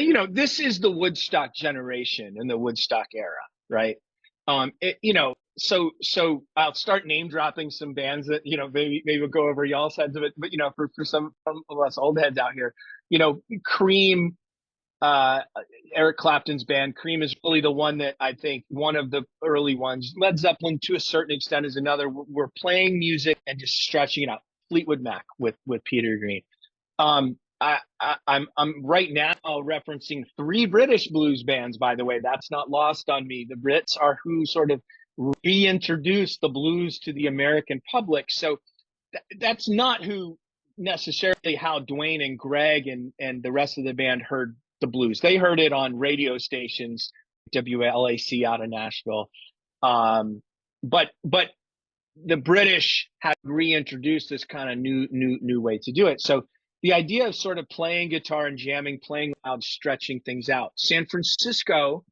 you know, this is the Woodstock generation and the Woodstock era, right? So I'll start name dropping some bands that, you know, maybe we'll go over y'all's heads of it, but you know, for some of us old heads out here, you know, Cream, uh, Eric Clapton's band, Cream is really the one that I think one of the early ones. Led Zeppelin to a certain extent is another. We're playing music and just stretching it out. Fleetwood Mac with Peter Green. I'm right now referencing three British blues bands, by the way. That's not lost on me. The Brits are who sort of reintroduced the blues to the American public. So that's not who necessarily how Dwayne and Greg and the rest of the band heard the blues. They heard it on radio stations, WLAC out of Nashville. But the British have reintroduced this kind of new way to do it. So the idea of sort of playing guitar and jamming, playing loud, stretching things out. San Francisco,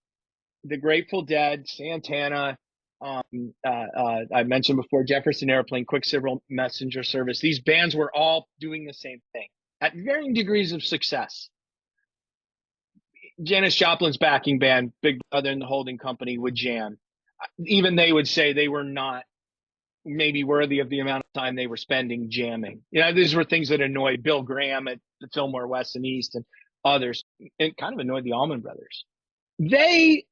the Grateful Dead, Santana, I mentioned before, Jefferson Airplane, Quicksilver Messenger Service. These bands were all doing the same thing at varying degrees of success. Janis Joplin's backing band, Big Brother and the Holding Company, would jam. Even they would say they were not maybe worthy of the amount of time they were spending jamming. You know, these were things that annoyed Bill Graham at the Fillmore West and East and others, and kind of annoyed the Allman Brothers. They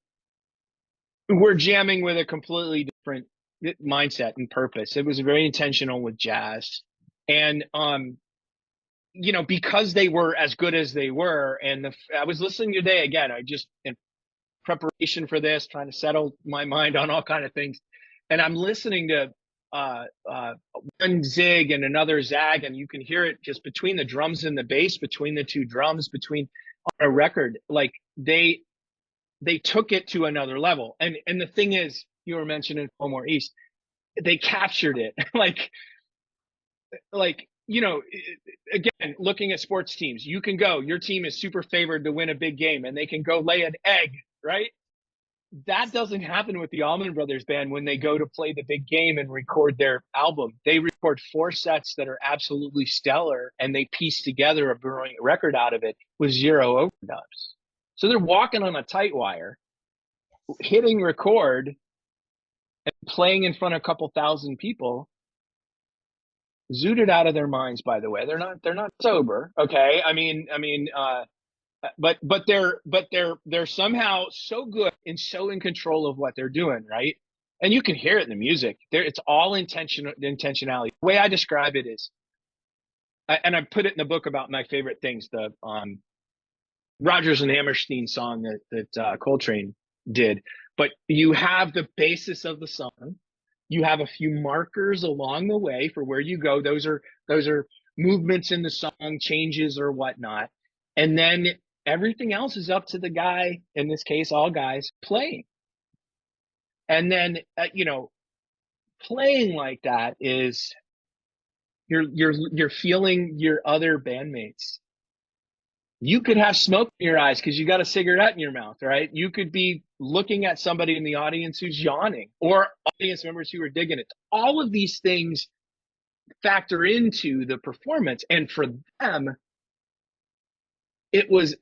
were jamming with a completely different mindset and purpose. It was very intentional with jazz. And, you know, because they were as good as they were, and I was listening today again, I just, in preparation for this, trying to settle my mind on all kind of things. And I'm listening to one zig and another zag, and you can hear it just between the drums and the bass, between the two drums, between on a record. Like they took it to another level. And the thing is, you were mentioning Fillmore East, they captured it. like you know, again, looking at sports teams, you can go, your team is super favored to win a big game, and they can go lay an egg, right? That doesn't happen with the Allman Brothers Band when they go to play the big game and record their album. They record 4 sets that are absolutely stellar, and they piece together a brilliant record out of it with 0 overdubs. So they're walking on a tight wire, hitting record, and playing in front of a couple thousand people, zooted out of their minds. By the way, they're not sober. Okay, but they're somehow so good and so in control of what they're doing, right? And you can hear it in the music. It's all intentionality. The way I describe it is, and I put it in the book about my favorite things, the Rodgers and Hammerstein song that Coltrane did. But you have the basis of the song. You have a few markers along the way for where you go. Those are movements in the song, changes or whatnot. And then everything else is up to the guy, in this case, all guys, playing. And then, you know, playing like that is you're feeling your other bandmates. You could have smoke in your eyes because you got a cigarette in your mouth, right? You could be looking at somebody in the audience who's yawning, or audience members who are digging it. All of these things factor into the performance. And for them, it was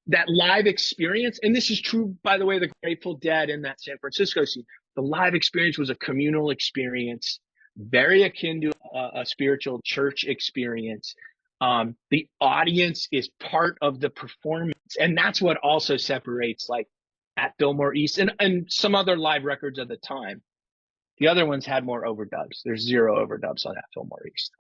that live experience. And this is true, by the way, the Grateful Dead in that San Francisco scene. The live experience was a communal experience, very akin to a spiritual church experience. The audience is part of the performance. And that's what also separates like At Fillmore East and some other live records of the time. The other ones had more overdubs. There's 0 overdubs on At Fillmore East.